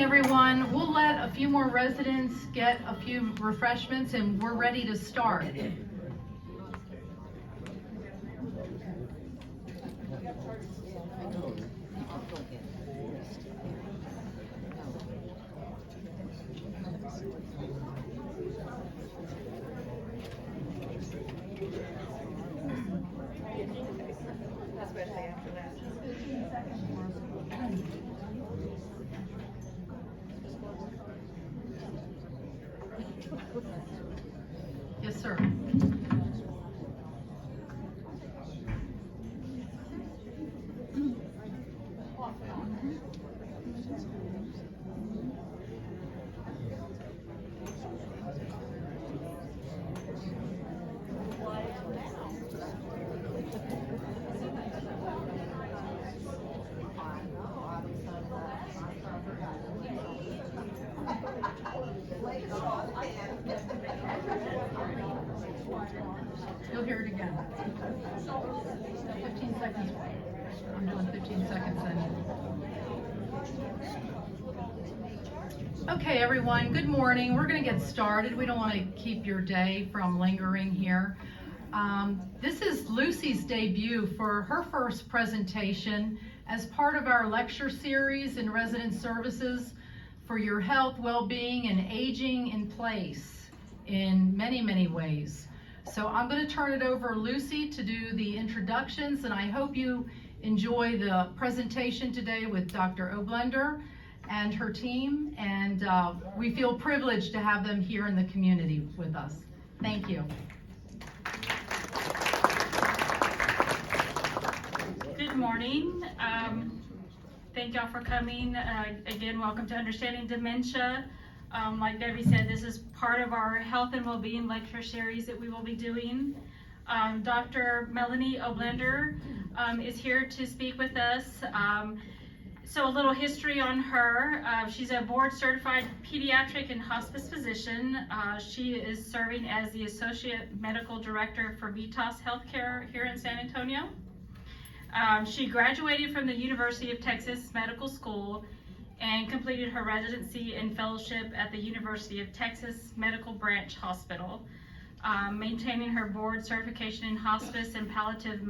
everyone. We'll let a few more residents get a few refreshments and we're ready to start. Yes, sir. You'll hear it again. 15 seconds. I'm doing 15 seconds in. Okay, everyone, good morning. We're going to get started. We don't want to keep your day from lingering here. This is Lucy's debut for her first presentation as part of our lecture series in resident services for your health, well-being, and aging in place in many, many ways. So I'm going to turn it over to Lucy to do the introductions, and I hope you enjoy the presentation today with Dr. Oblender and her team, and we feel privileged to have them here in the community with us. Thank you. Good morning. Thank y'all for coming. Again, welcome to Understanding Dementia. Like Debbie said, this is part of our health and well-being lecture series that we will be doing. Dr. Melanie Oblender is here to speak with us. So a little history on her. She's a board-certified pediatric and hospice physician. She is serving as the Associate Medical Director for Vitas Healthcare here in San Antonio. She graduated from the University of Texas Medical School and completed her residency and fellowship at the University of Texas Medical Branch Hospital, maintaining her board certification in hospice and palliative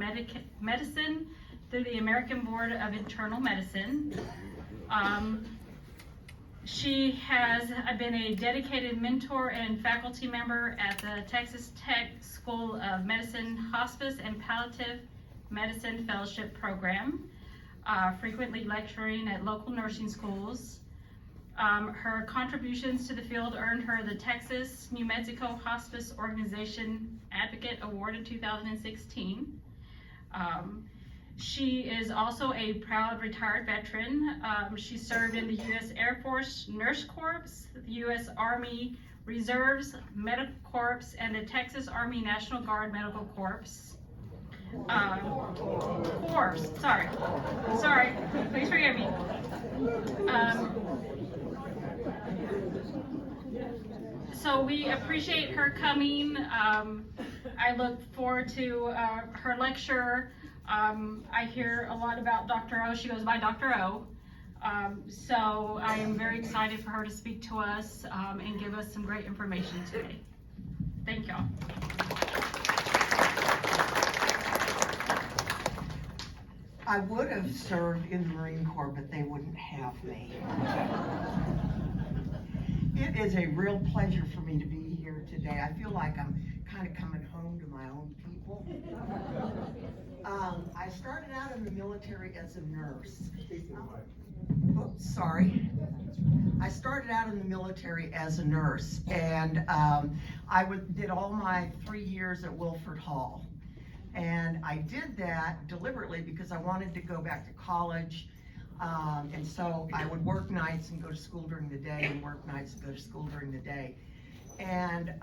medicine through the American Board of Internal Medicine. She has been a dedicated mentor and faculty member at the Texas Tech School of Medicine Hospice and Palliative Medicine Fellowship Program, frequently lecturing at local nursing schools. Her contributions to the field earned her the Texas New Mexico Hospice Organization Advocate Award in 2016. She is also a proud retired veteran. She served in the U.S. Air Force Nurse Corps, the U.S. Army Reserves Medical Corps, and the Texas Army National Guard Medical Corps. Sorry, please forgive me. So we appreciate her coming. I look forward to her lecture. I hear a lot about Dr. O. She goes by Dr. O. So I am very excited for her to speak to us and give us some great information today. Thank y'all. I would have served in the Marine Corps, but they wouldn't have me. It is a real pleasure for me to be here today. I feel like I'm kind of coming home to my own people. I started out in the military as a nurse. Sorry. I started out in the military as a nurse, and I did all my 3 years at Wilford Hall. And I did that deliberately because I wanted to go back to college. And so I would work nights and go to school during the day, and work nights and go to school during the day. And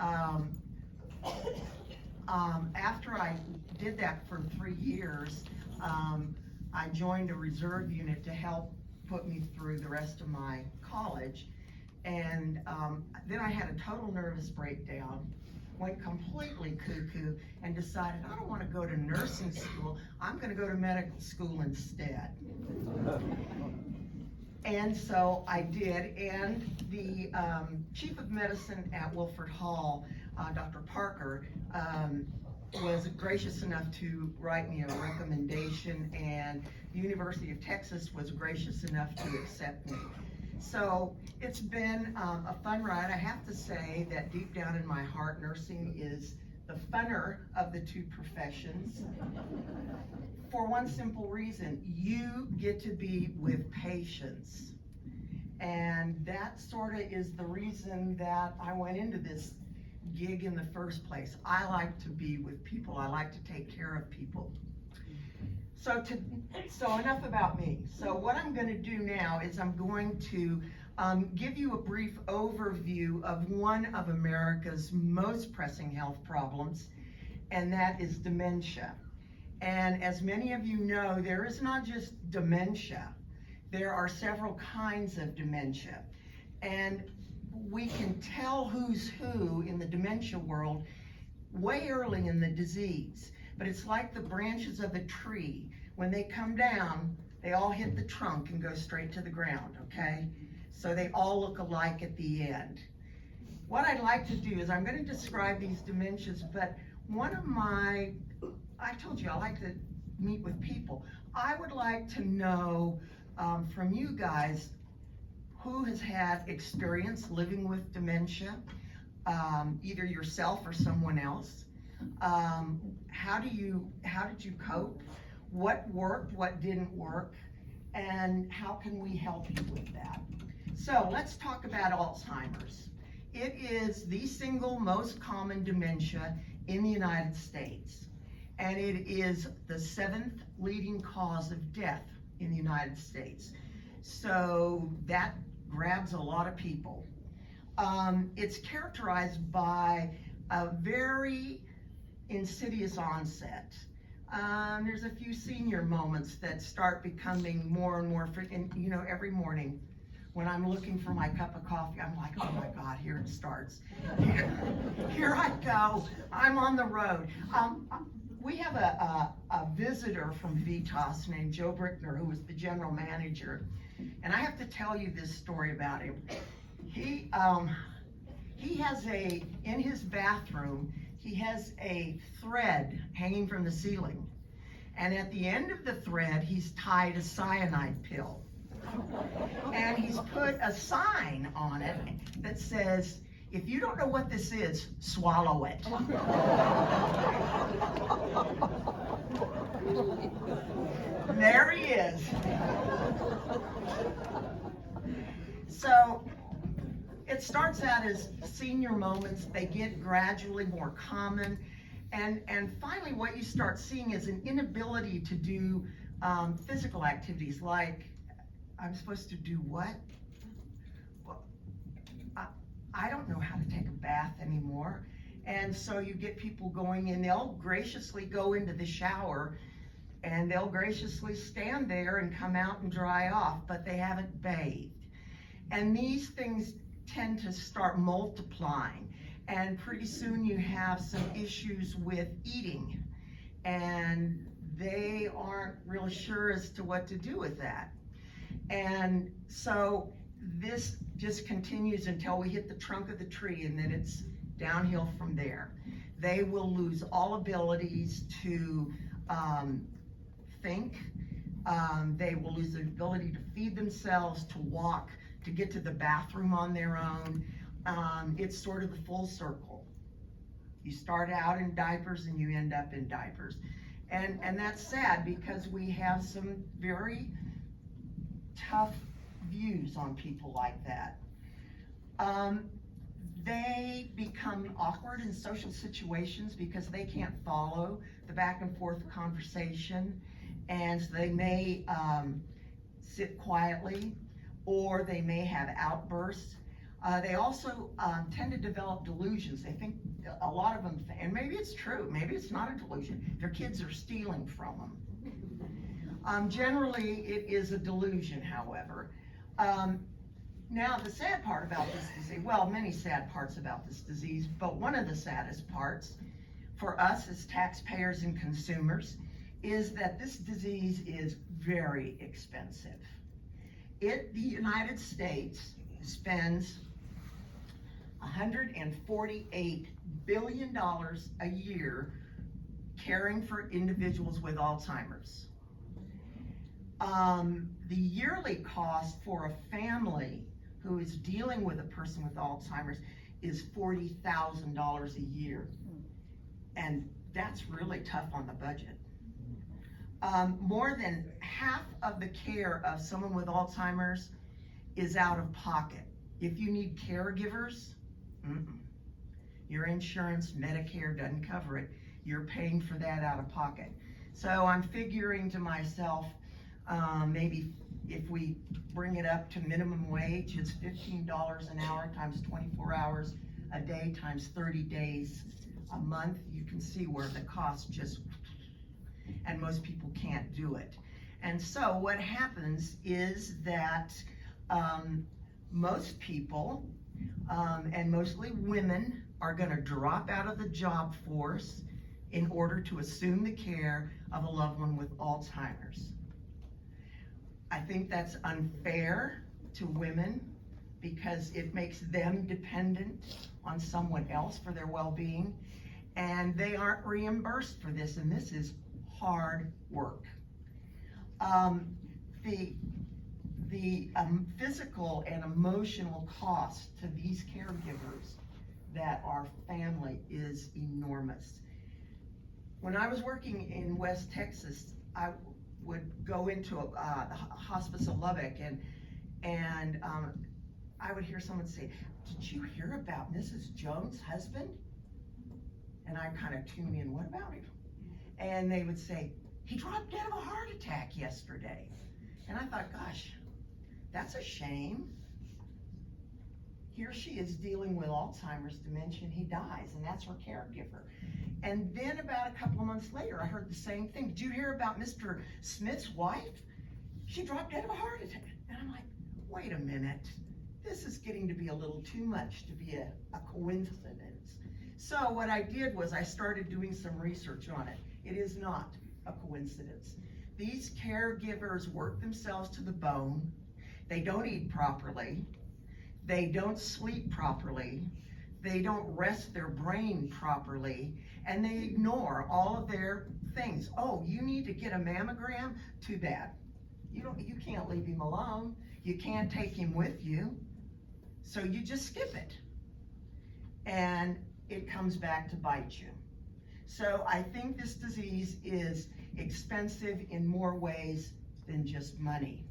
after I did that for 3 years, I joined a reserve unit to help put me through the rest of my college. And then I had a total nervous breakdown, went completely cuckoo, and decided I don't want to go to nursing school, I'm going to go to medical school instead. And so I did, and the chief of medicine at Wilford Hall, Dr. Parker, was gracious enough to write me a recommendation, and the University of Texas was gracious enough to accept me. So it's been a fun ride. I have to say that deep down in my heart, nursing is the funner of the two professions. For one simple reason, you get to be with patients. And that sort of is the reason that I went into this gig in the first place. I like to be with people. I like to take care of people. So enough about me. So what I'm going to do now is I'm going to give you a brief overview of one of America's most pressing health problems, and that is dementia. And as many of you know, there is not just dementia. There are several kinds of dementia. And we can tell who's who in the dementia world way early in the disease. But it's like the branches of a tree. When they come down, they all hit the trunk and go straight to the ground, okay? So they all look alike at the end. What I'd like to do is I'm going to describe these dementias, but I told you I like to meet with people. I would like to know from you guys who has had experience living with dementia, either yourself or someone else. How did you cope? What worked, what didn't work, and how can we help you with that? So let's talk about Alzheimer's. It is the single most common dementia in the United States, and it is the 7th leading cause of death in the United States. So that grabs a lot of people. It's characterized by a very insidious onset. There's a few senior moments that start becoming more and more frequent. You know, every morning when I'm looking for my cup of coffee, I'm like, oh my God, here it starts. Here I go, I'm on the road. We have a visitor from Vitas named Joe Brickner, who was the general manager. And I have to tell you this story about him. He has in his bathroom, he has a thread hanging from the ceiling. And at the end of the thread, he's tied a cyanide pill. And he's put a sign on it that says, if you don't know what this is, swallow it. There he is. So it starts out as senior moments. They get gradually more common. And finally, what you start seeing is an inability to do physical activities like, I'm supposed to do what? Well, I don't know how to take a bath anymore. And so you get people going in, they'll graciously go into the shower and they'll graciously stand there and come out and dry off, but they haven't bathed. And these things tend to start multiplying. And pretty soon you have some issues with eating. And they aren't really sure as to what to do with that. And so this just continues until we hit the trunk of the tree, and then it's downhill from there. They will lose all abilities to think. They will lose the ability to feed themselves, to walk, to get to the bathroom on their own. It's sort of the full circle. You start out in diapers and you end up in diapers. And that's sad because we have some very tough views on people like that. They become awkward in social situations because they can't follow the back and forth conversation, and so they may sit quietly, or they may have outbursts. They also tend to develop delusions. They think, a lot of them, and maybe it's true, maybe it's not a delusion, their kids are stealing from them. Generally, it is a delusion, however. Now, the sad part about this disease, well, many sad parts about this disease, but one of the saddest parts for us as taxpayers and consumers is that this disease is very expensive. The United States spends $148 billion a year caring for individuals with Alzheimer's. The yearly cost for a family who is dealing with a person with Alzheimer's is $40,000 a year. And that's really tough on the budget. More than half of the care of someone with Alzheimer's is out of pocket. If you need caregivers, your insurance, Medicare doesn't cover it. You're paying for that out of pocket. So I'm figuring to myself, maybe if we bring it up to minimum wage, it's $15 an hour times 24 hours a day times 30 days a month. You can see where the cost just, and most people can't do it. And so what happens is that most people, and mostly women, are gonna drop out of the job force in order to assume the care of a loved one with Alzheimer's. I think that's unfair to women because it makes them dependent on someone else for their well-being, and they aren't reimbursed for this, and this is hard work. The physical and emotional cost to these caregivers that are family is enormous. When I was working in West Texas, I would go into the hospice of Lubbock, and I would hear someone say, "Did you hear about Mrs. Jones' husband?" And I kind of tune in, "What about him?" And they would say, "He dropped dead of a heart attack yesterday." And I thought, gosh, that's a shame. Here she is dealing with Alzheimer's dementia, and he dies, and that's her caregiver. And then about a couple of months later, I heard the same thing. "Did you hear about Mr. Smith's wife? She dropped dead of a heart attack." And I'm like, wait a minute. This is getting to be a little too much to be a coincidence. So what I did was I started doing some research on it. It is not a coincidence. These caregivers work themselves to the bone. They don't eat properly. They don't sleep properly. They don't rest their brain properly, and they ignore all of their things. "Oh, you need to get a mammogram? Too bad. You can't leave him alone. You can't take him with you. So you just skip it. And it comes back to bite you." So I think this disease is expensive in more ways than just money.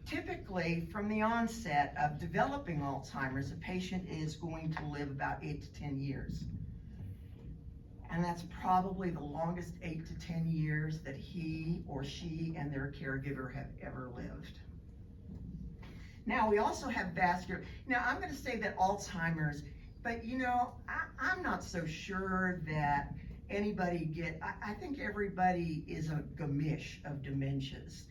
Typically, from the onset of developing Alzheimer's, a patient is going to live about 8 to 10 years. And that's probably the longest 8 to 10 years that he or she and their caregiver have ever lived. Now, we also have vascular. Now, I'm gonna say that Alzheimer's, but I'm not so sure that anybody I think everybody is a gamish of dementias.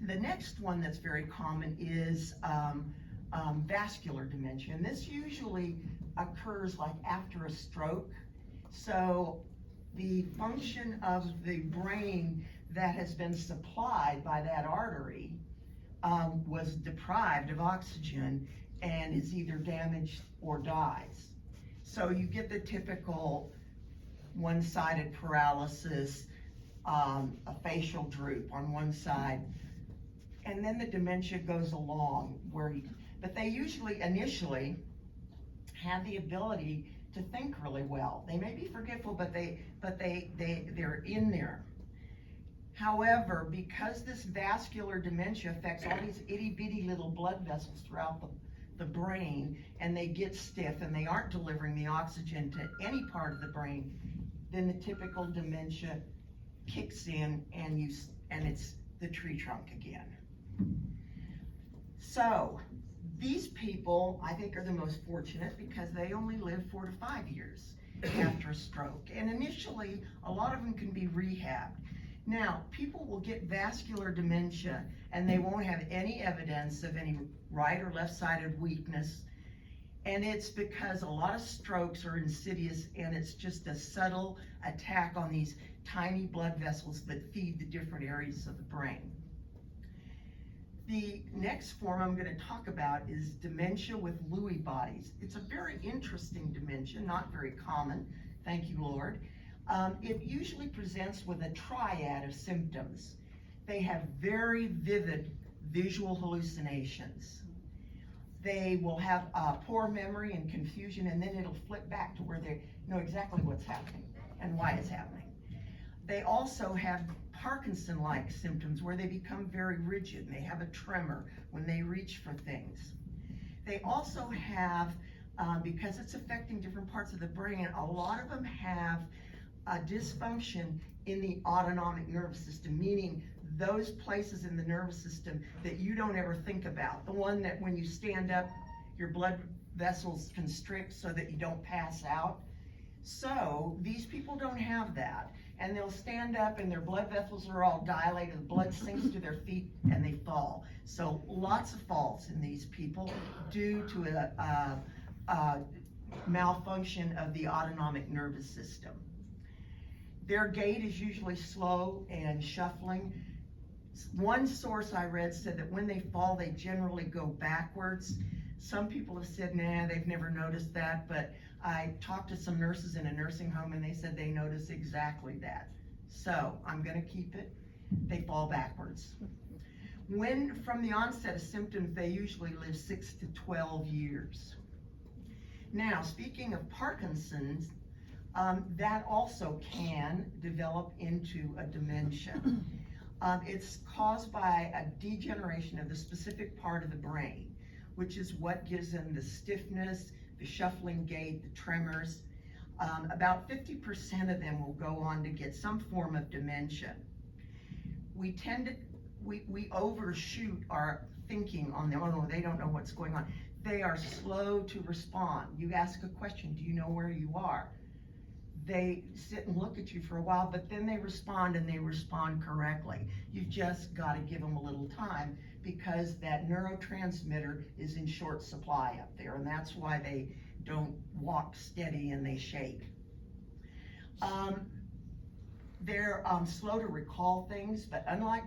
The next one that's very common is vascular dementia, and this usually occurs like after a stroke. So the function of the brain that has been supplied by that artery was deprived of oxygen and is either damaged or dies. So you get the typical one-sided paralysis, a facial droop on one side, and then the dementia goes along but they usually initially have the ability to think really well. They may be forgetful, but they're in there. However, because this vascular dementia affects all these itty-bitty little blood vessels throughout the brain, and they get stiff and they aren't delivering the oxygen to any part of the brain, then the typical dementia kicks in and it's the tree trunk again. So these people, I think, are the most fortunate because they only live 4 to 5 years after a stroke. And initially, a lot of them can be rehabbed. Now, people will get vascular dementia and they won't have any evidence of any right or left-sided weakness. And it's because a lot of strokes are insidious and it's just a subtle attack on these tiny blood vessels that feed the different areas of the brain. The next form I'm going to talk about is dementia with Lewy bodies. It's a very interesting dementia, not very common, thank you, Lord. It usually presents with a triad of symptoms. They have very vivid visual hallucinations. They will have poor memory and confusion, and then it'll flip back to where they know exactly what's happening and why it's happening. They also have Parkinson-like symptoms where they become very rigid and they have a tremor when they reach for things. They also have, because it's affecting different parts of the brain, a lot of them have a dysfunction in the autonomic nervous system, meaning those places in the nervous system that you don't ever think about. The one that when you stand up, your blood vessels constrict so that you don't pass out. So these people don't have that. And they'll stand up and their blood vessels are all dilated, the blood sinks to their feet and they fall. So lots of falls in these people due to a malfunction of the autonomic nervous system. Their gait is usually slow and shuffling. One source I read said that when they fall, they generally go backwards. Some people have said, nah, they've never noticed that, but I talked to some nurses in a nursing home and they said they notice exactly that. So I'm gonna keep it. They fall backwards. When from the onset of symptoms, they usually live 6 to 12 years. Now, speaking of Parkinson's, that also can develop into a dementia. It's caused by a degeneration of the specific part of the brain, which is what gives them the stiffness, the shuffling gait, the tremors. About 50% of them will go on to get some form of dementia. We overshoot our thinking on them. Oh no, they don't know what's going on. They are slow to respond. You ask a question, do you know where you are? They sit and look at you for a while, but then they respond and they respond correctly. You've just got to give them a little time because that neurotransmitter is in short supply up there, and that's why they don't walk steady and they shake. They're slow to recall things, but unlike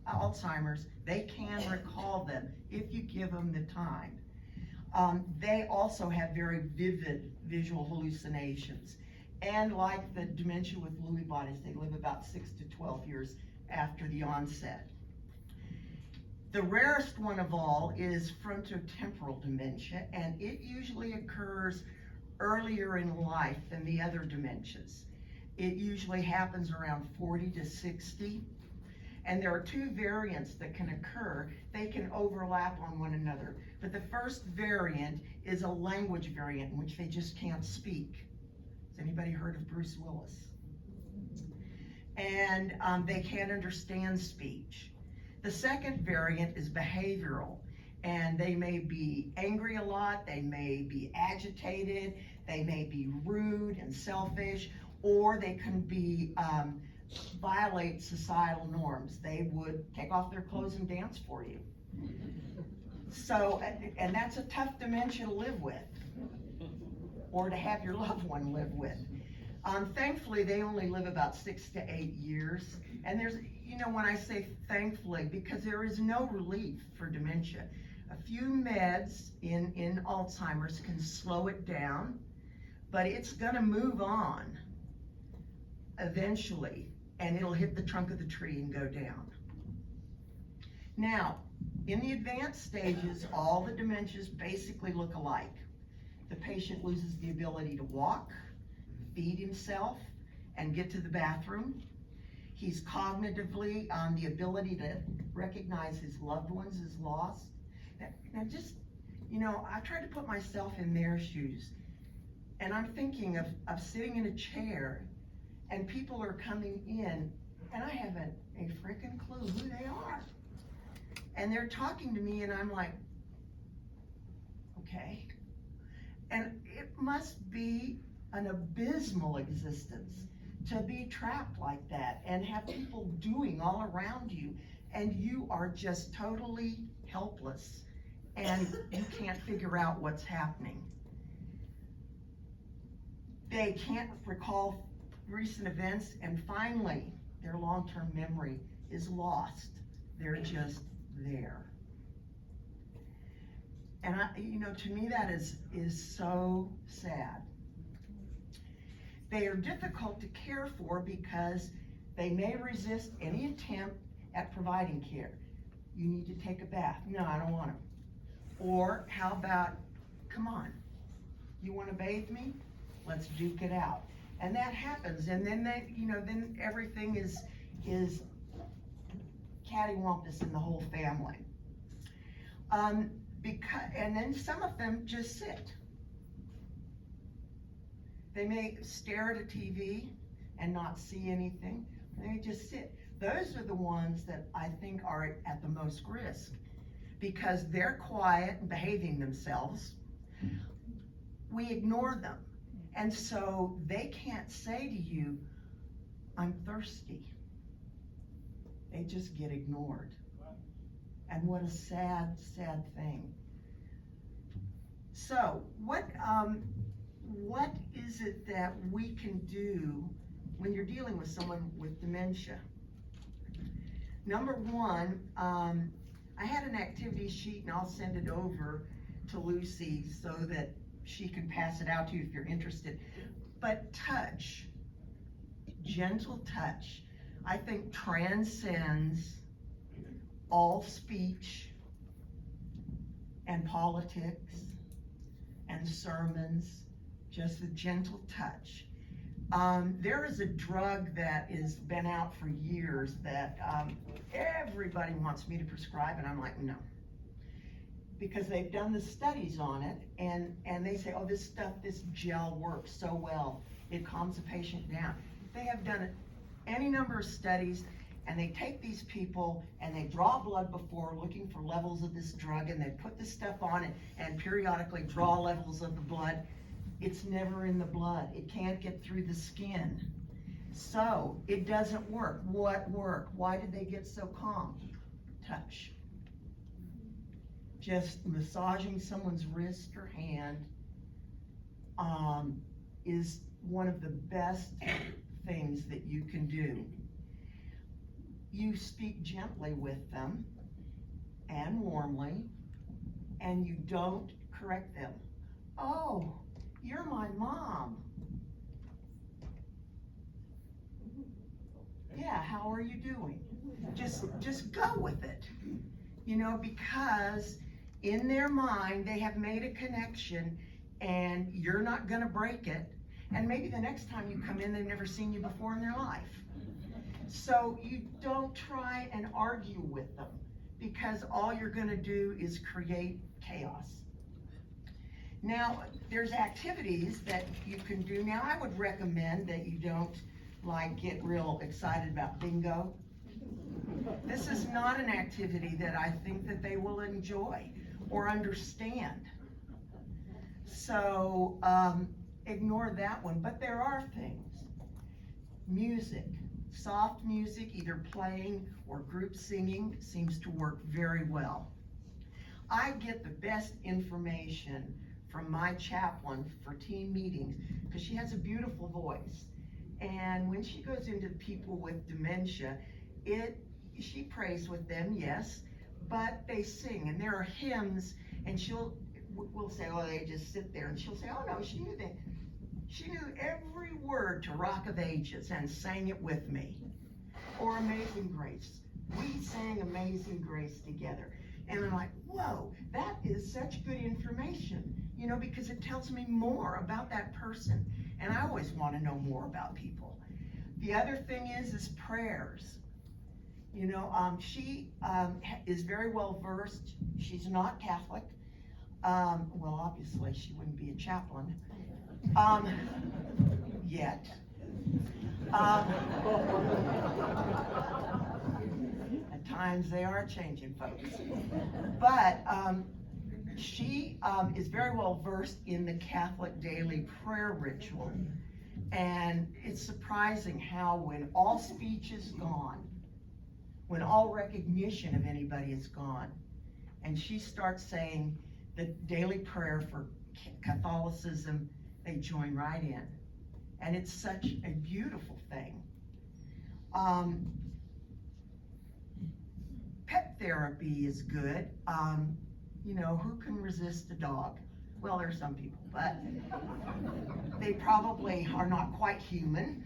Alzheimer's, they can recall them if you give them the time. They also have very vivid visual hallucinations. And like the dementia with Lewy bodies, they live about 6 to 12 years after the onset. The rarest one of all is frontotemporal dementia, and it usually occurs earlier in life than the other dementias. It usually happens around 40 to 60, and there are two variants that can occur. They can overlap on one another, but the first variant is a language variant in which they just can't speak. Has anybody heard of Bruce Willis? And they can't understand speech. The second variant is behavioral, and they may be angry a lot, they may be agitated, they may be rude and selfish, or they can be violate societal norms. They would take off their clothes and dance for you. So, and that's a tough dementia to live with, or to have your loved one live with. Thankfully, they only live about 6 to 8 years. And there's, you know, when I say thankfully, because there is no relief for dementia. A few meds in Alzheimer's can slow it down, but it's gonna move on eventually, and it'll hit the trunk of the tree and go down. Now, in the advanced stages, all the dementias basically look alike. The patient loses the ability to walk, feed himself, and get to the bathroom. He's cognitively, the ability to recognize his loved ones is lost. Now just, you know, I tried to put myself in their shoes, and I'm thinking of sitting in a chair, and people are coming in, and I haven't a freaking clue who they are. And they're talking to me, and I'm like, okay. And it must be an abysmal existence to be trapped like that and have people doing all around you, and you are just totally helpless and you can't figure out what's happening. They can't recall recent events, and finally their long-term memory is lost. They're just there. And to me that is so sad. They are difficult to care for because they may resist any attempt at providing care. You need to take a bath. No, I don't want to. Or how about, come on, you want to bathe me? Let's duke it out. And that happens, and then then everything is cattywampus in the whole family. And then some of them just sit. They may stare at a TV and not see anything. They just sit. Those are the ones that I think are at the most risk because they're quiet and behaving themselves. We ignore them. And so they can't say to you, I'm thirsty. They just get ignored. And what a sad, sad thing. So what is it that we can do when you're dealing with someone with dementia? Number one, I had an activity sheet, and I'll send it over to Lucy so that she can pass it out to you if you're interested. But touch, gentle touch, I think transcends all speech and politics and sermons, just a gentle touch. There is a drug that has been out for years that everybody wants me to prescribe, and I'm like, no. Because they've done the studies on it, and they say, oh, this gel works so well. It calms the patient down. They have done any number of studies, and they take these people and they draw blood before looking for levels of this drug, and they put this stuff on it and periodically draw levels of the blood. It's never in the blood. It can't get through the skin. So it doesn't work. What worked? Why did they get so calm? Touch. Just massaging someone's wrist or hand is one of the best things that you can do. You speak gently with them and warmly, and you don't correct them. Oh, you're my mom. Yeah, how are you doing? Just go with it. Because in their mind, they have made a connection, and you're not gonna break it. And maybe the next time you come in, they've never seen you before in their life. So you don't try and argue with them, because all you're gonna do is create chaos. Now, there's activities that you can do. Now, I would recommend that you don't get real excited about bingo. This is not an activity that I think that they will enjoy or understand. So ignore that one, but there are things. Music, soft music, either playing or group singing seems to work very well. I get the best information from my chaplain for team meetings because she has a beautiful voice. And when she goes into people with dementia, she prays with them, yes, but they sing, and there are hymns, and we'll say, oh, they just sit there, and she'll say, oh no, she knew every word to Rock of Ages and sang it with me. Or Amazing Grace. We sang Amazing Grace together. And I'm like, whoa, that is such good information, because it tells me more about that person. And I always want to know more about people. The other thing is prayers. She is very well versed. She's not Catholic. Well, obviously she wouldn't be a chaplain yet. At times they are changing, folks. But she is very well versed in the Catholic daily prayer ritual. And it's surprising how when all speech is gone, when all recognition of anybody is gone, and she starts saying the daily prayer for Catholicism, they join right in. And it's such a beautiful thing. pet therapy is good. You know, who can resist a dog? Well, there are some people, but they probably are not quite human.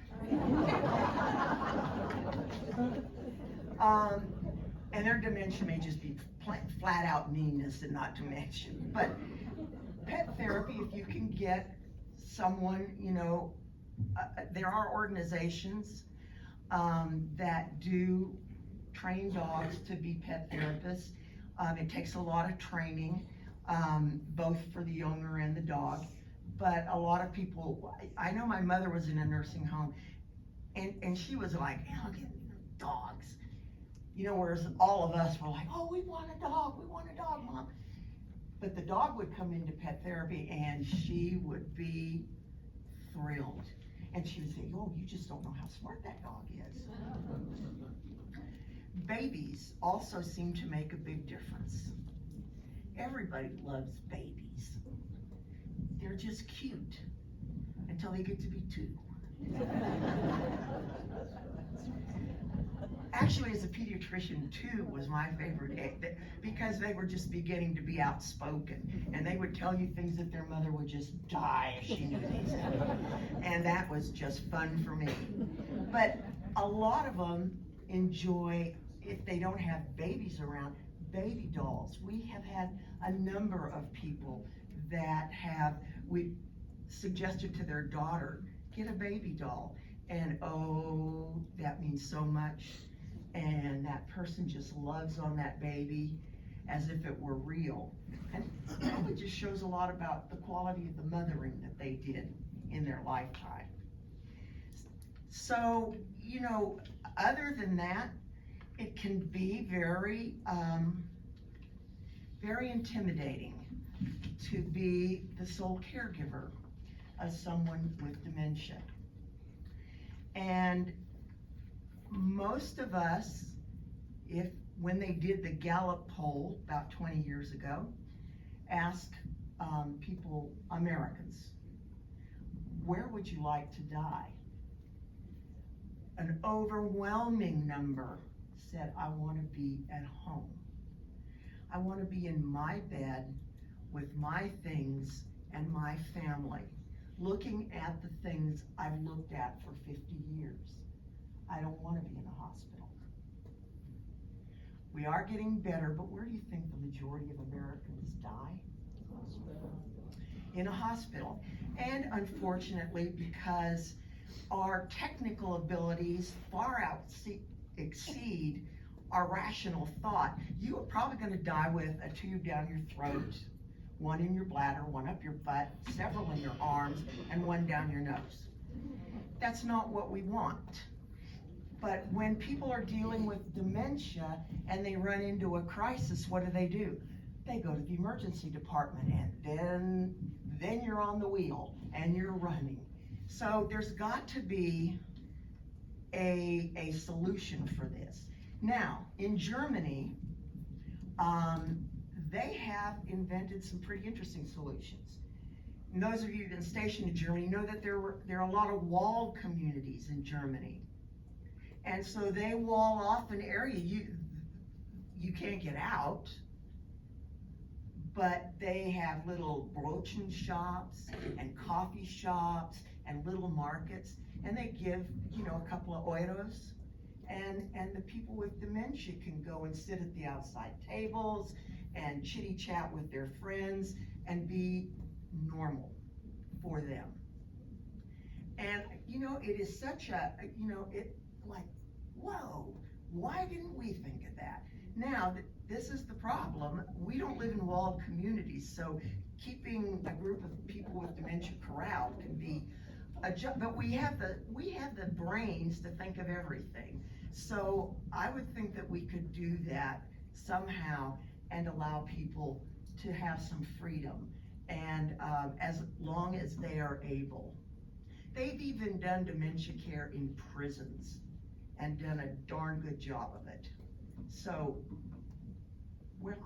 And their dementia may just be flat out meanness and not dementia. But pet therapy, if you can get someone, you know, there are organizations that do train dogs to be pet therapists. It takes a lot of training, both for the owner and the dog. But a lot of people, I know my mother was in a nursing home, and she was like, oh, get dogs. You know, whereas all of us were like, oh, we want a dog, Mom. But the dog would come into pet therapy and she would be thrilled. And she would say, oh, you just don't know how smart that dog is. Babies also seem to make a big difference. Everybody loves babies. They're just cute until they get to be 2. Actually, as a pediatrician, 2 was my favorite age, because they were just beginning to be outspoken, and they would tell you things that their mother would just die if she knew these things. And that was just fun for me. But a lot of them enjoy, if they don't have babies around, baby dolls. We have had a number of people that we suggested to their daughter, get a baby doll. And oh, that means so much. And that person just loves on that baby as if it were real. And it probably just shows a lot about the quality of the mothering that they did in their lifetime. So, you know, other than that, it can be very, very intimidating to be the sole caregiver of someone with dementia. And most of us, when they did the Gallup poll about 20 years ago, asked people, Americans, where would you like to die? An overwhelming number said, I want to be at home. I want to be in my bed with my things and my family, looking at the things I've looked at for 50 years. I don't want to be in a hospital. We are getting better, but where do you think the majority of Americans die? In a hospital. And unfortunately, because our technical abilities far exceed our rational thought, you are probably going to die with a tube down your throat, one in your bladder, one up your butt, several in your arms, and one down your nose. That's not what we want. But when people are dealing with dementia and they run into a crisis, what do? They go to the emergency department, and then you're on the wheel and you're running. So there's got to be a solution for this. Now, in Germany, they have invented some pretty interesting solutions. And those of you who've been stationed in Germany know that there are a lot of walled communities in Germany. And so they wall off an area, you can't get out, but they have little brötchen shops and coffee shops and little markets, and they give, you know, a couple of euros, and the people with dementia can go and sit at the outside tables and chitty chat with their friends and be normal for them. And, you know, it is such a, you know, like, whoa, why didn't we think of that? Now, this is the problem. We don't live in walled communities, so keeping a group of people with dementia corralled can be a job, but we have the brains to think of everything. So I would think that we could do that somehow and allow people to have some freedom, and as long as they are able. They've even done dementia care in prisons and done a darn good job of it. So, well,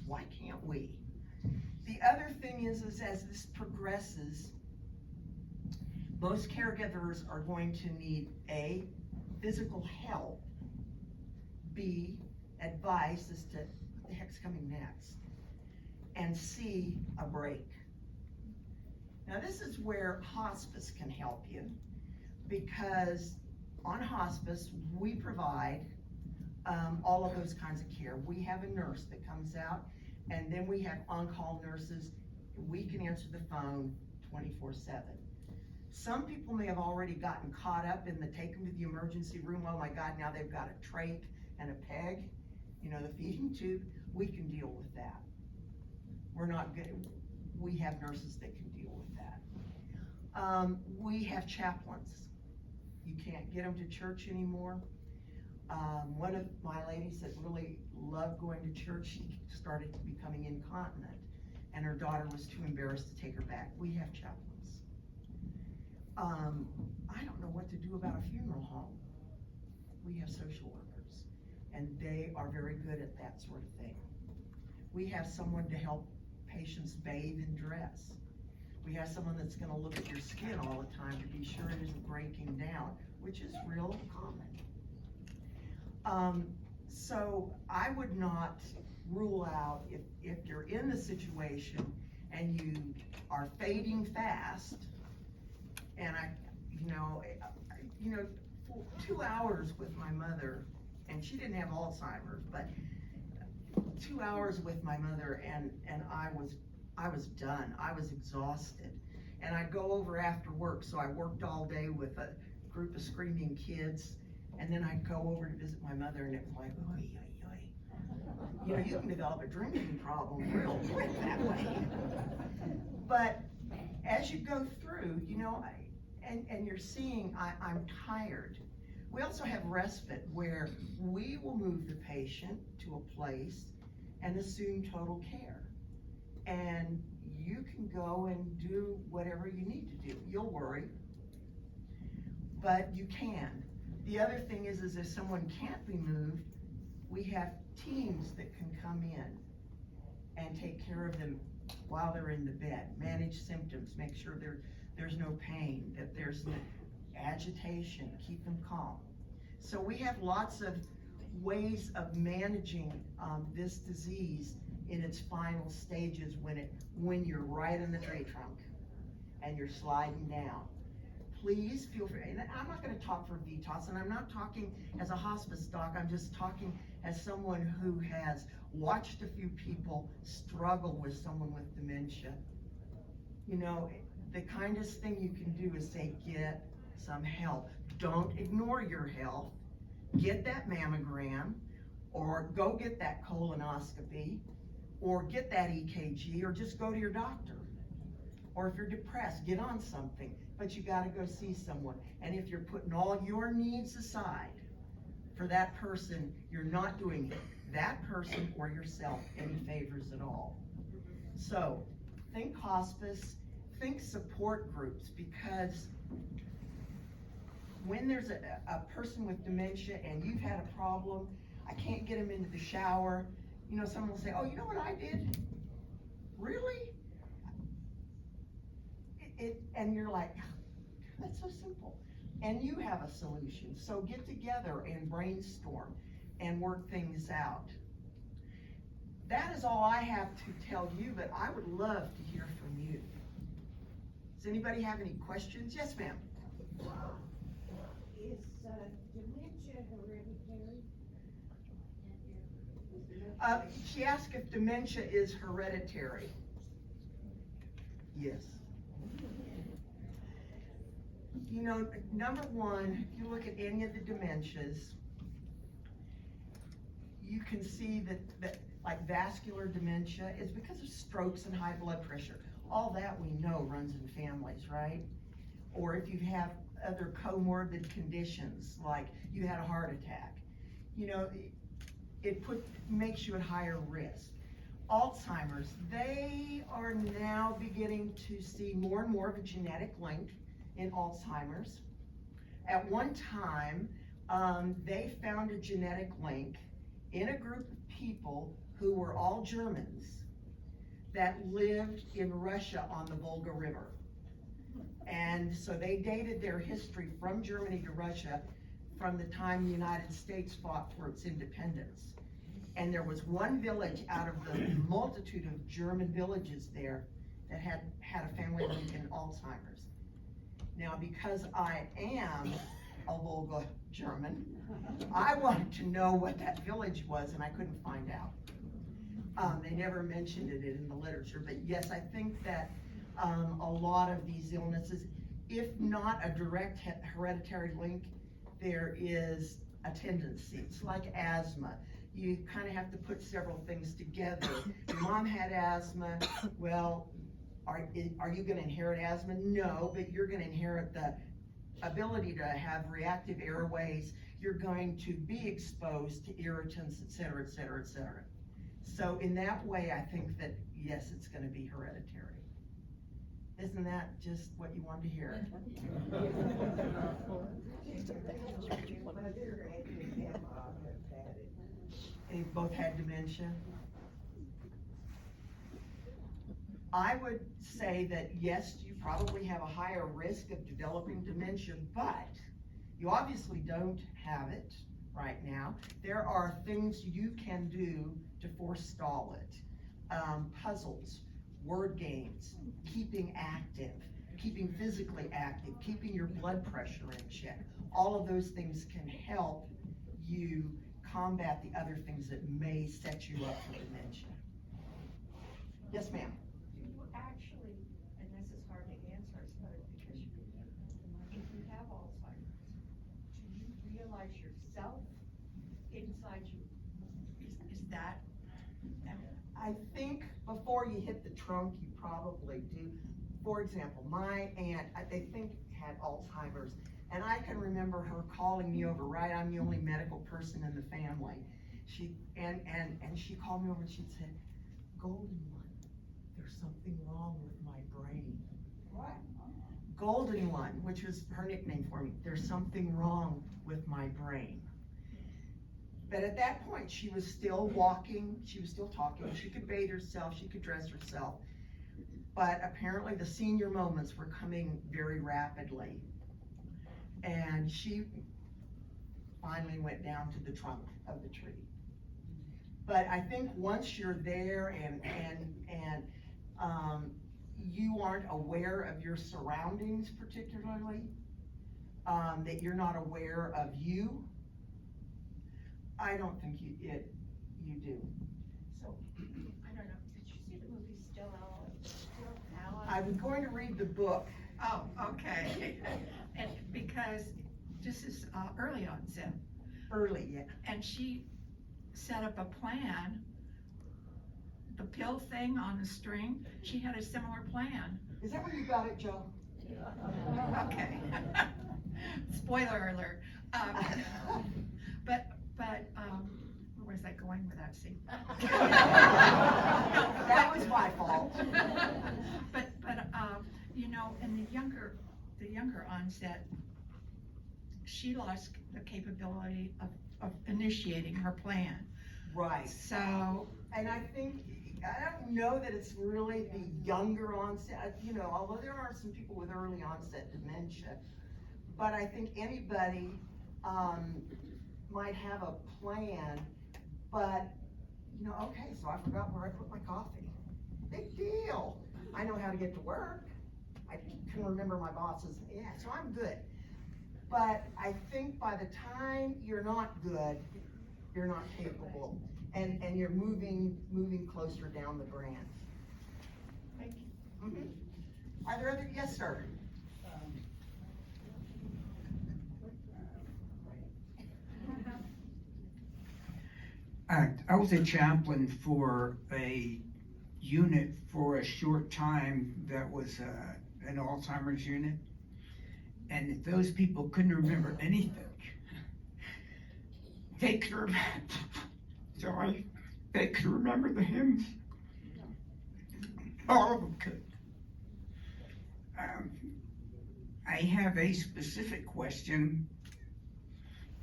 why can't we? The other thing is as this progresses, most caregivers are going to need A, physical help, B, advice as to what the heck's coming next, and C, a break. Now this is where hospice can help you, because on hospice, we provide all of those kinds of care. We have a nurse that comes out, and then we have on-call nurses. We can answer the phone 24/7. Some people may have already gotten caught up in the take them to the emergency room. Oh my God, now they've got a trach and a peg, you know, the feeding tube. We can deal with that. We're not good. We have nurses that can deal with that. We have chaplains. You can't get them to church anymore. One of my ladies that really loved going to church, she started becoming incontinent, and her daughter was too embarrassed to take her back. We have chaplains. I don't know what to do about a funeral home. We have social workers, and they are very good at that sort of thing. We have someone to help patients bathe and dress. We have someone that's gonna look at your skin all the time to be sure it isn't breaking down, which is real common. So I would not rule out, if you're in the situation and you are fading fast, and for 2 hours with my mother, and she didn't have Alzheimer's, but 2 hours with my mother, and I was done. I was exhausted. And I'd go over after work, so I worked all day with a group of screaming kids, and then I'd go over to visit my mother, and it was like, oy, oy, oy. You know, you can develop a drinking problem real quick that way. But as you go through, you know, and you're seeing, I'm tired. We also have respite, where we will move the patient to a place and assume total care. And you can go and do whatever you need to do. You'll worry, but you can. The other thing is if someone can't be moved, we have teams that can come in and take care of them while they're in the bed, manage symptoms, make sure there's no pain, that there's no agitation, keep them calm. So we have lots of ways of managing this disease in its final stages when you're right in the tree trunk and you're sliding down. Please feel free, and I'm not gonna talk for VITAS, and I'm not talking as a hospice doc, I'm just talking as someone who has watched a few people struggle with someone with dementia. You know, the kindest thing you can do is say, get some help. Don't ignore your health. Get that mammogram, or go get that colonoscopy, or get that EKG, or just go to your doctor. Or if you're depressed, get on something, but you gotta go see someone. And if you're putting all your needs aside for that person, you're not doing that person or yourself any favors at all. So think hospice, think support groups, because when there's a person with dementia and you've had a problem, I can't get them into the shower, you know, someone will say, oh, you know what I did? Really? And you're like, that's so simple. And you have a solution. So get together and brainstorm and work things out. That is all I have to tell you, but I would love to hear from you. Does anybody have any questions? Yes, ma'am. Is dementia hereditary? She asked if dementia is hereditary. Yes. You know, number one, if you look at any of the dementias, you can see that like vascular dementia is because of strokes and high blood pressure. All that we know runs in families, right? Or if you have other comorbid conditions, like you had a heart attack, you know, it makes you at higher risk. Alzheimer's, they are now beginning to see more and more of a genetic link in Alzheimer's. At one time, they found a genetic link in a group of people who were all Germans that lived in Russia on the Volga River. And so they dated their history from Germany to Russia from the time the United States fought for its independence. And there was one village out of the multitude of German villages there that had a family link in Alzheimer's. Now, because I am a Volga German, I wanted to know what that village was, and I couldn't find out. They never mentioned it in the literature, but yes, I think that a lot of these illnesses, if not a direct hereditary link, there is a tendency. It's like asthma. You kind of have to put several things together. Your mom had asthma. Well, are you going to inherit asthma? No, but you're going to inherit the ability to have reactive airways. You're going to be exposed to irritants, et cetera, et cetera, et cetera. So in that way, I think that, yes, it's going to be hereditary. Isn't that just what you wanted to hear? They both had dementia. I would say that yes, you probably have a higher risk of developing dementia, but you obviously don't have it right now. There are things you can do to forestall it. Puzzles, word games, keeping active, keeping physically active, keeping your blood pressure in check. All of those things can help you combat the other things that may set you up for dementia. Yes, ma'am. Do you actually, and this is hard to answer, I suppose, because if you have Alzheimer's, do you realize yourself inside you? Is that? I think before you hit the trunk, you probably do. For example, my aunt, they think had Alzheimer's, and I can remember her calling me over, right? I'm the only medical person in the family. She called me over and she said, "Golden one, there's something wrong with my brain." What? Golden one, which was her nickname for me. There's something wrong with my brain. But at that point, she was still walking, she was still talking, she could bathe herself, she could dress herself. But apparently the senior moments were coming very rapidly. And she finally went down to the trunk of the tree. But I think once you're there and you aren't aware of your surroundings particularly, that you're not aware of you, I don't think you do. So, I don't know, did you see the movie Still Alice? I was going to read the book. Oh, okay. And because this is early onset, Early, yeah. and she set up a plan, the pill thing on the string, she had a similar plan. Is that where you got it, Joe? Okay. Spoiler alert. But, where was I going with that, see? That was my fault. But, you know, in the younger onset, she lost the capability of initiating her plan. Right. So, And I think, I don't know that it's really the younger onset, you know, although there are some people with early onset dementia, but I think anybody might have a plan, but, you know, okay, so I forgot where I put my coffee. Big deal. I know how to get to work. I can remember my boss's, yeah, so I'm good. But I think by the time you're not good, you're not capable, and you're moving closer down the branch. Thank you. Mm-hmm. Are there other, yes, sir? I was a chaplain for a unit for a short time that was an Alzheimer's unit. And if those people couldn't remember anything, they could remember the hymns. All of them could. I have a specific question,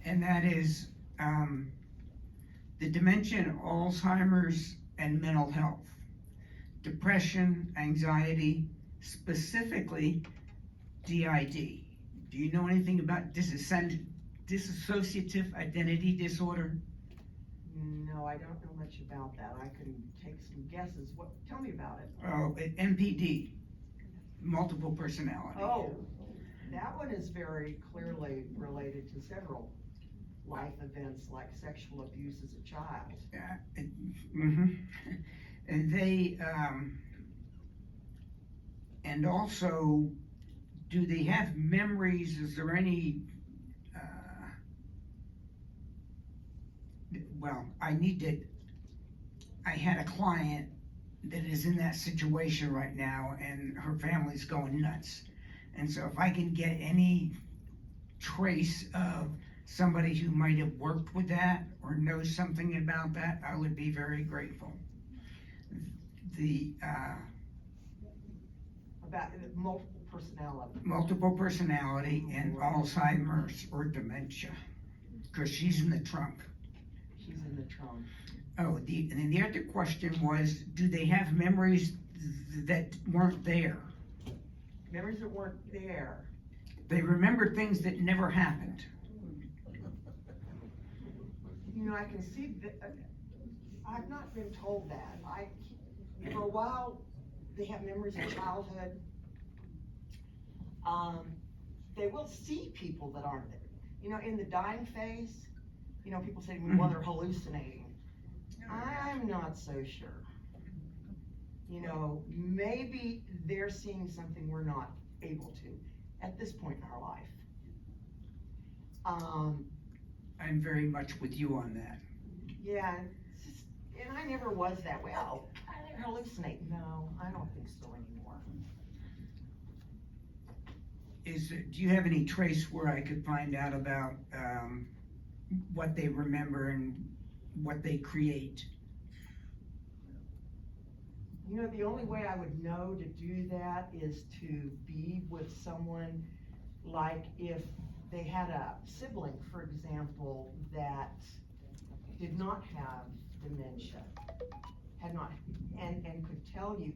and that is, the dementia, Alzheimer's, and mental health, depression, anxiety, specifically DID. Do you know anything about dissociative identity disorder? No, I don't know much about that. I can take some guesses. Tell me about it. Oh, MPD, multiple personality. Oh, that one is very clearly related to several life events like sexual abuse as a child. Yeah, and they, and also, do they have memories? Is there any, well, I had a client that is in that situation right now and her family's going nuts. And so if I can get any trace of somebody who might have worked with that or knows something about that, I would be very grateful. The About multiple personality. multiple personality and Alzheimer's or dementia, because she's in the trunk. She's in the trunk. Oh, and then the other question was, do they have memories that weren't there? Memories that weren't there. They remember things that never happened. You know, I can see that. I've not been told that. For a while, they have memories of childhood. They will see people that aren't there. You know, in the dying phase, you know, people say, well, they're hallucinating. I'm not so sure. You know, maybe they're seeing something we're not able to at this point in our life. I'm very much with you on that. Yeah, and I never was that way. Oh, I hallucinate. No, I don't think so anymore. Do you have any trace where I could find out about what they remember and what they create? You know, the only way I would know to do that is to be with someone, like if they had a sibling, for example, that did not have dementia, had not, and could tell you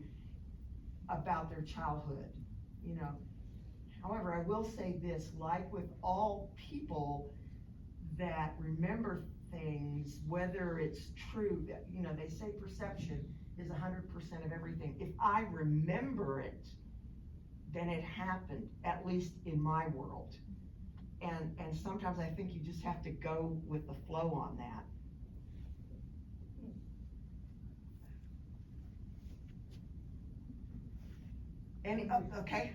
about their childhood, you know. However, I will say this, like with all people that remember things, whether it's true, you know, they say perception is 100% of everything. If I remember it, then it happened, at least in my world. And sometimes I think you just have to go with the flow on that. Okay.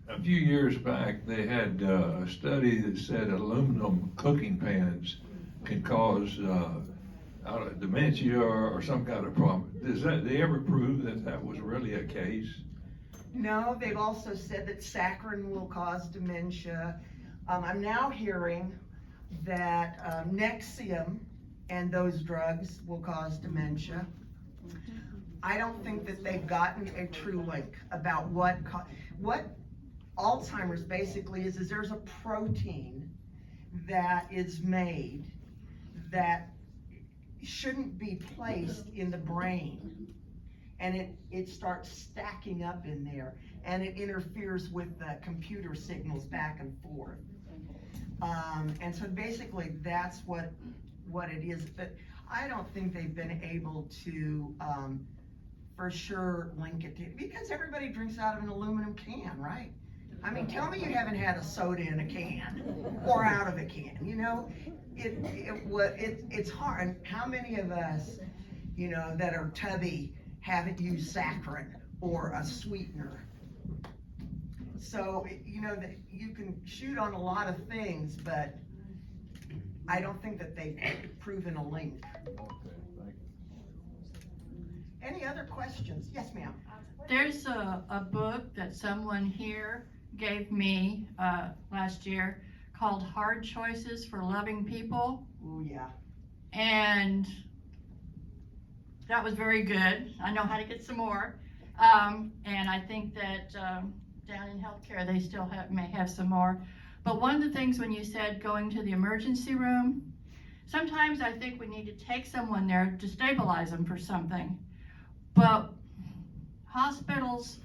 A few years back, they had a study that said aluminum cooking pans can cause dementia or some kind of problem. They ever prove that that was really a case? No, they've also said that saccharin will cause dementia. I'm now hearing that Nexium and those drugs will cause dementia. I don't think that they've gotten a true link about what Alzheimer's basically is there's a protein that is made that shouldn't be placed in the brain, and it starts stacking up in there, and it interferes with the computer signals back and forth. And so basically that's what it is, but I don't think they've been able to for sure link it to, because everybody drinks out of an aluminum can, right? I mean, tell me you haven't had a soda in a can or out of a can, you know? It's hard. And how many of us, you know, that are tubby haven't used saccharin or a sweetener? So, you know, that you can shoot on a lot of things, but I don't think that they've proven a link. Okay, thank you. Any other questions? Yes, ma'am. There's a book that someone here gave me last year called Hard Choices for Loving People. Oh, yeah. And that was very good. I know how to get some more. And I think that down in healthcare, they still may have some more. But one of the things when you said going to the emergency room, sometimes I think we need to take someone there to stabilize them for something. But hospitals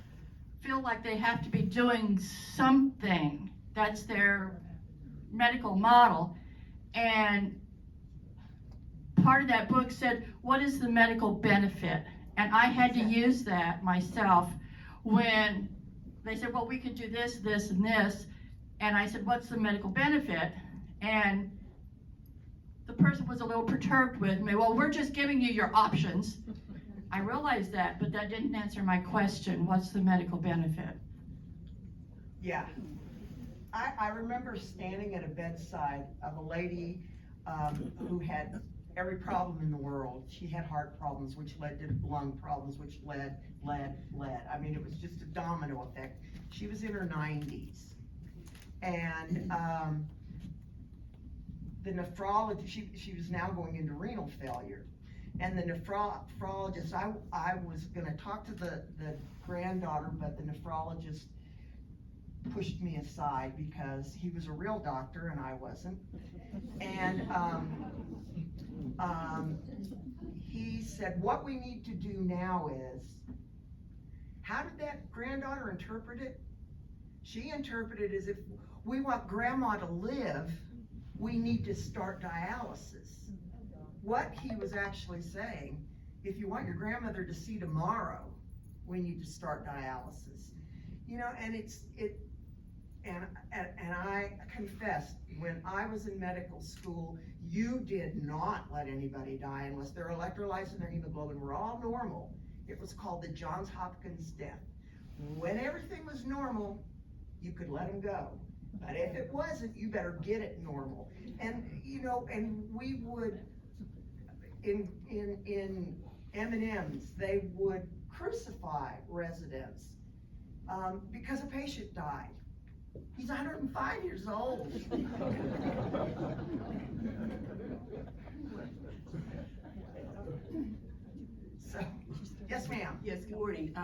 feel like they have to be doing something. That's their medical model. And part of that book said, what is the medical benefit? And I had to use that myself when they said, well, we could do this, this, and this. And I said, what's the medical benefit? And the person was a little perturbed with me. Well, we're just giving you your options. I realized that, but that didn't answer my question. What's the medical benefit? Yeah. I remember standing at a bedside of a lady who had every problem in the world. She had heart problems, which led to lung problems, which led. I mean, it was just a domino effect. She was in her 90s. And the nephrologist, she was now going into renal failure. And the nephrologist, I was gonna talk to the granddaughter, but the nephrologist pushed me aside because he was a real doctor and I wasn't. And he said, what we need to do now is, how did that granddaughter interpret it? She interpreted it as if we want grandma to live, we need to start dialysis. What he was actually saying, if you want your grandmother to see tomorrow, we need to start dialysis. You know, and and I confess, when I was in medical school, you did not let anybody die unless their electrolytes and their hemoglobin were all normal. It was called the Johns Hopkins death. When everything was normal, you could let them go. But if it wasn't, you better get it normal. And, you know, and we would, in M&Ms, they would crucify residents because a patient died. He's 105 years old. So, yes, ma'am. Yes, good morning.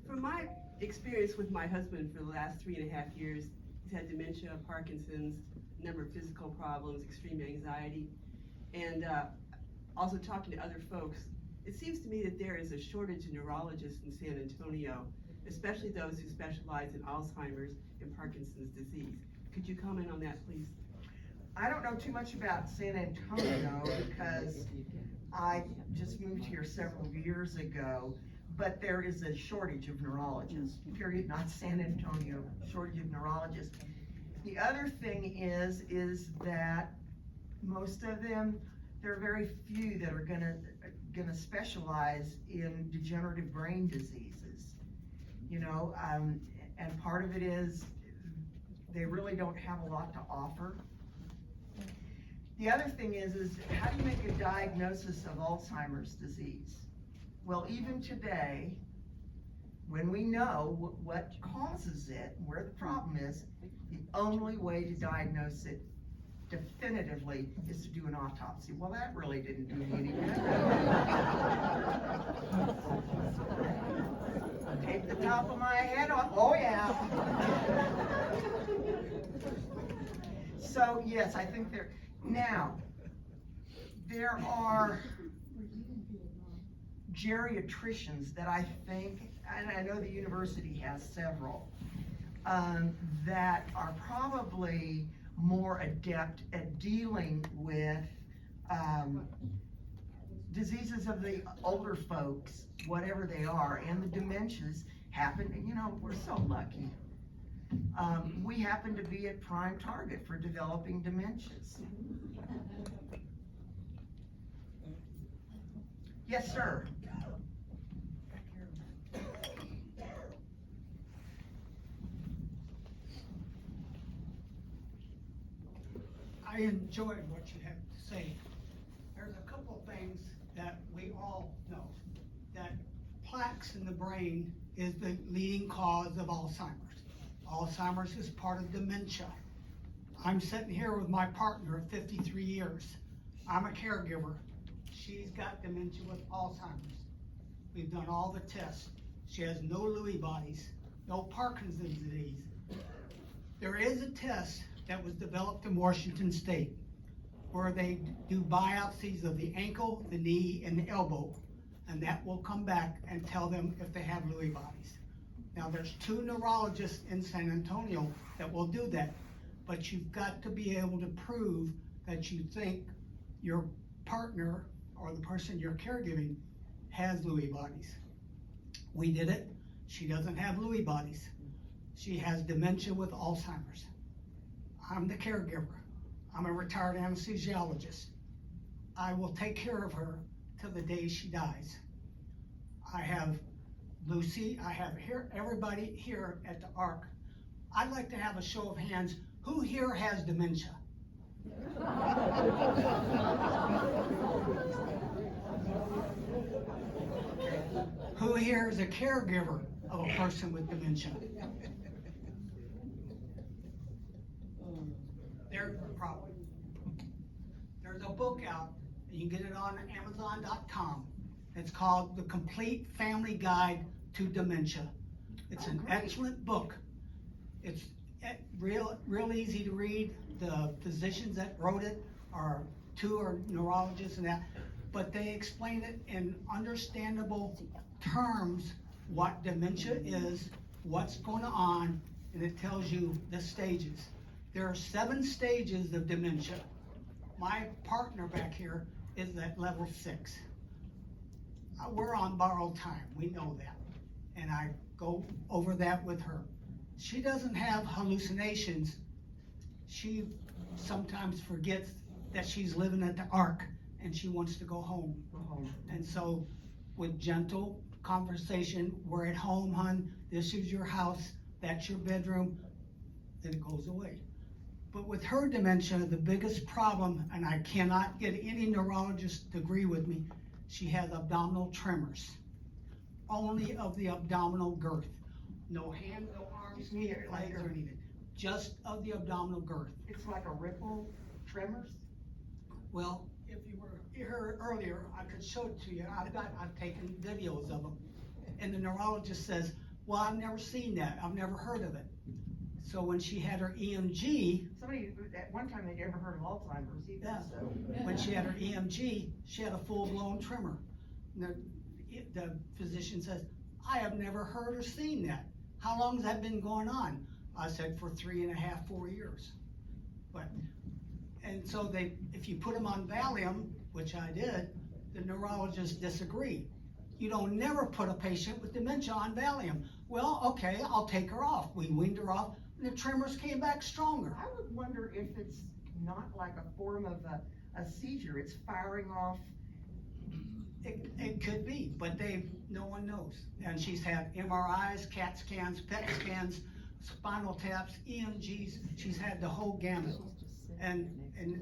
From my experience with my husband for the last 3.5 years, he's had dementia, Parkinson's, a number of physical problems, extreme anxiety, and also talking to other folks, it seems to me that there is a shortage of neurologists in San Antonio, especially those who specialize in Alzheimer's and Parkinson's disease. Could you comment on that, please? I don't know too much about San Antonio because I just moved here several years ago, but there is a shortage of neurologists, period, not San Antonio, shortage of neurologists. The other thing is that most of them, there are very few that are gonna specialize in degenerative brain diseases, you know, and part of it is they really don't have a lot to offer. The other thing is how do you make a diagnosis of Alzheimer's disease? Well, even today, when we know what causes it, where the problem is, the only way to diagnose it definitively is to do an autopsy. Well, that really didn't do me any good. Take the top of my head off. Oh, yeah. So, yes, I think now, there are geriatricians that I think, and I know the university has several, that are probably more adept at dealing with diseases of the older folks, whatever they are, and the dementias happen, you know, we're so lucky. We happen to be at prime target for developing dementias. Yes, sir. I enjoyed what you had to say. There's a couple of things that we all know, that plaques in the brain is the leading cause of Alzheimer's. Alzheimer's is part of dementia. I'm sitting here with my partner of 53 years. I'm a caregiver. She's got dementia with Alzheimer's. We've done all the tests. She has no Lewy bodies, no Parkinson's disease. There is a test that was developed in Washington State where they do biopsies of the ankle, the knee, and the elbow, and that will come back and tell them if they have Lewy bodies. Now, there's 2 neurologists in San Antonio that will do that, but you've got to be able to prove that you think your partner or the person you're caregiving has Lewy bodies. We did it. She doesn't have Lewy bodies. She has dementia with Alzheimer's. I'm the caregiver. I'm a retired anesthesiologist. I will take care of her till the day she dies. I have Lucy, I have here, everybody here at the ARC. I'd like to have a show of hands. Who here has dementia? Who here is a caregiver of a person with dementia? There's the problem. There's a book out, and you can get it on Amazon.com. It's called The Complete Family Guide to Dementia. It's an excellent book. It's real easy to read. The physicians that wrote it are neurologists and that, but they explain it in understandable terms what dementia is, what's going on, and it tells you the stages. There are 7 stages of dementia. My partner back here is at level 6. We're on borrowed time, we know that. And I go over that with her. She doesn't have hallucinations. She sometimes forgets that she's living at the ARC and she wants to go home. And so with gentle conversation, we're at home, hon, this is your house, that's your bedroom, then it goes away. But with her dementia, the biggest problem, and I cannot get any neurologist to agree with me, she has abdominal tremors. Only of the abdominal girth. No hands, no arms, no legs or anything. Just of the abdominal girth. It's like a ripple tremors? Well, if you were here earlier, I could show it to you. I've taken videos of them. And the neurologist says, well, I've never seen that. I've never heard of it. So when she had her EMG, Somebody, at one time, they'd ever heard of Alzheimer's either, yeah, so. when she had her EMG, she had a full-blown tremor. And the physician says, I have never heard or seen that. How long has that been going on? I said, for 3.5, 4 years. And so if you put them on Valium, which I did, the neurologists disagree. You don't never put a patient with dementia on Valium. Well, okay, I'll take her off. We weaned her off, and the tremors came back stronger. I would wonder if it's not like a form of a seizure, it's firing off. It could be, but no one knows. And she's had MRIs, CAT scans, PET scans, spinal taps, EMGs. She's had the whole gamut. And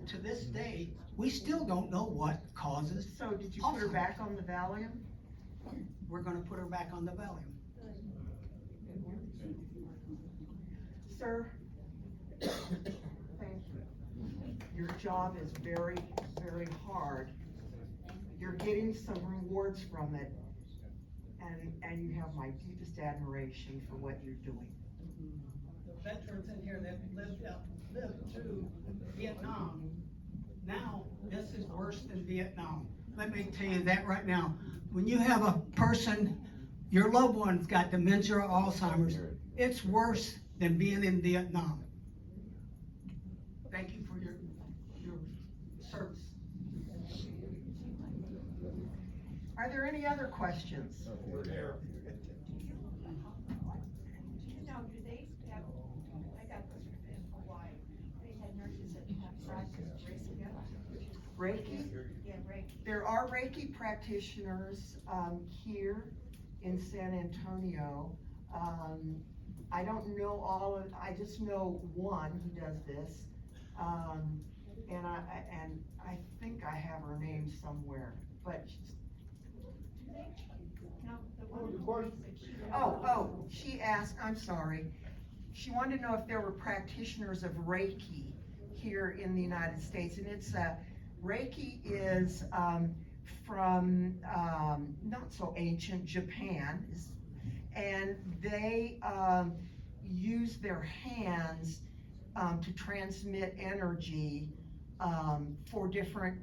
to this day, we still don't know what causes. So did you put her back on the Valium? We're gonna put her back on the Valium. Sir, thank you. Your job is very, very hard. You're getting some rewards from it, and you have my deepest admiration for what you're doing. The veterans in here that lived through Vietnam, now this is worse than Vietnam. Let me tell you that right now. When you have a person, your loved one's got dementia or Alzheimer's, it's worse than being in Vietnam. Thank you for your service. Are there any other questions? Do you know, do they have, I got this in Hawaii, they had nurses that have practiced Reiki? Yeah, Reiki. There are Reiki practitioners here in San Antonio. I don't know all of, I just know one who does this. And I think I have her name somewhere, but No, the one that she asked, I'm sorry. She wanted to know if there were practitioners of Reiki here in the United States, and it's Reiki is from not so ancient Japan, and they use their hands to transmit energy for different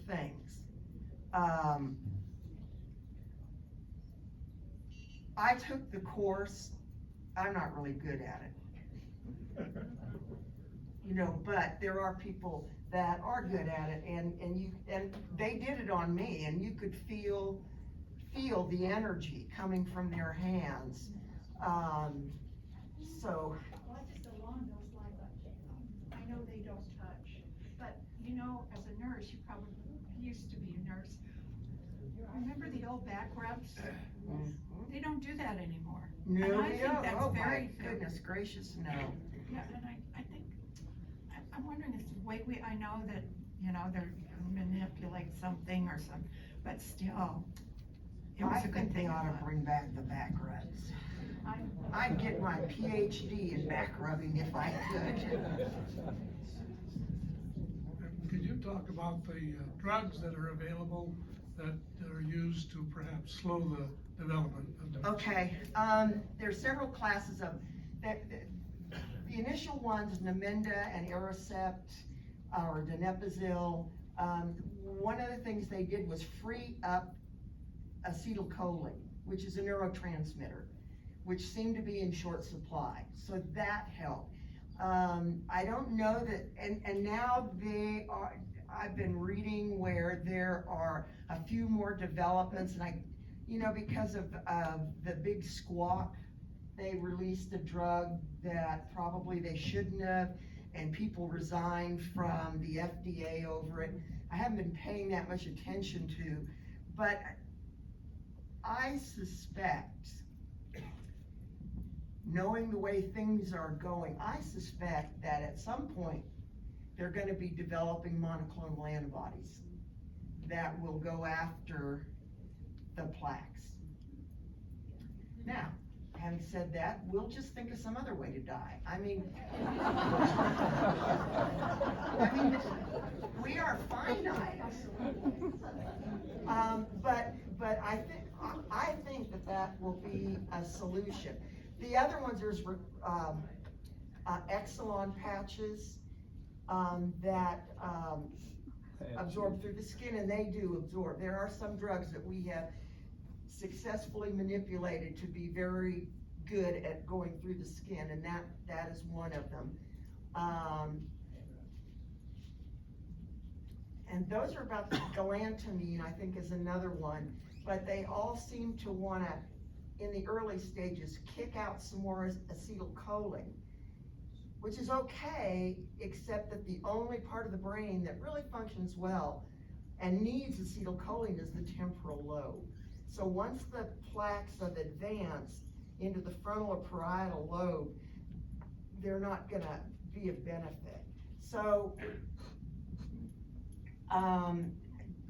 things. I took the course. I'm not really good at it. you know, but there are people that are good at it, and they did it on me, and you could feel the energy coming from their hands. So, Well, just along those lines, I know they don't touch, but you know, as a nurse, you probably used to be a nurse. Remember the old back rubs? They don't do that anymore. no, And I we think don't. that's Oh my very fair. goodness gracious, no. Yeah, and I think, I'm wondering if the way I know that, you know, they're manipulate something or some, but still, it was I a good think they thing. ought to bring back the back rubs. I- I'd get my PhD in back rubbing if I could. Could you talk about the drugs that are available that are used to perhaps slow the development of dementia? Okay, there's several classes of, the initial ones, Namenda and Aricept, or donepezil, one of the things they did was free up acetylcholine, which is a neurotransmitter, which seemed to be in short supply, so that helped. I don't know that, and now I've been reading where there are a few more developments, and you know, because of the big squawk, they released a drug that probably they shouldn't have, and people resigned from the FDA over it. I haven't been paying that much attention to, but I suspect, knowing the way things are going, I suspect that at some point, they're gonna be developing monoclonal antibodies that will go after the plaques. Now, having said that, we'll just think of some other way to die. I mean, we are finite. But I think that will be a solution. The other ones, there's Exelon patches that absorb through the skin, and they do absorb. There are some drugs that we have successfully manipulated to be very good at going through the skin, and that is one of them. And those are about, galantamine, I think, is another one, but they all seem to wanna, in the early stages, kick out some more acetylcholine, which is okay, except that the only part of the brain that really functions well and needs acetylcholine is the temporal lobe. So once the plaques have advanced into the frontal or parietal lobe, they're not gonna be of benefit. So,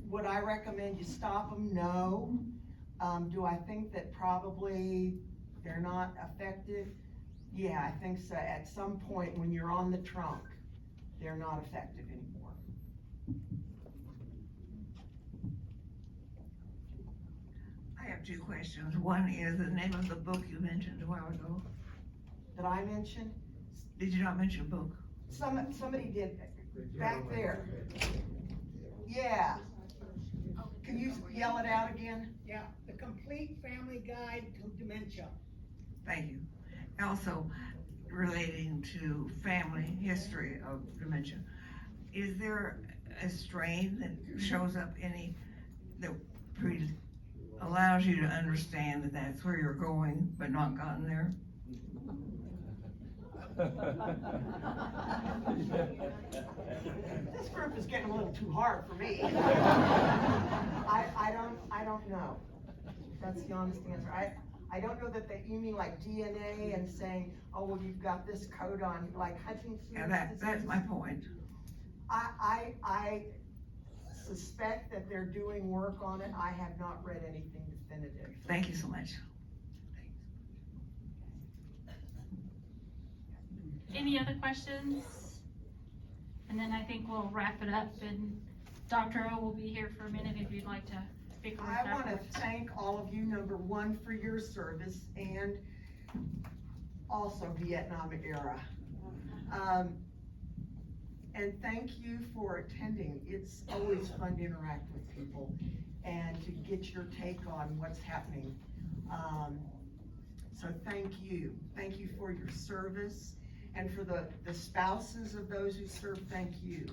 would I recommend you stop them? No. Do I think that probably they're not effective? Yeah, I think so. At some point when you're on the trunk, they're not effective anymore. I have two questions. One is the name of the book you mentioned a while ago. Did I mention? Did you not mention a book? Somebody did, back there. Yeah. Can you yell it out again? Yeah, The Complete Family Guide to Dementia. Thank you. Also, relating to family history of dementia, is there a strain that shows up that allows you to understand that that's where you're going, but not gotten there? This group is getting a little too hard for me. I don't know. That's the honest answer. I don't know that you mean like DNA and saying, oh, well, you've got this codon, like Huntington's Yeah, disease. that's my point. I suspect that they're doing work on it. I have not read anything definitive. Thank you so much. Any other questions? And then I think we'll wrap it up, and Dr. O will be here for a minute if you'd like to speak on that. I want to thank all of you, number one, for your service, and also Vietnam era. And thank you for attending. It's always fun to interact with people and to get your take on what's happening. So thank you. Thank you for your service. And for the spouses of those who serve, thank you.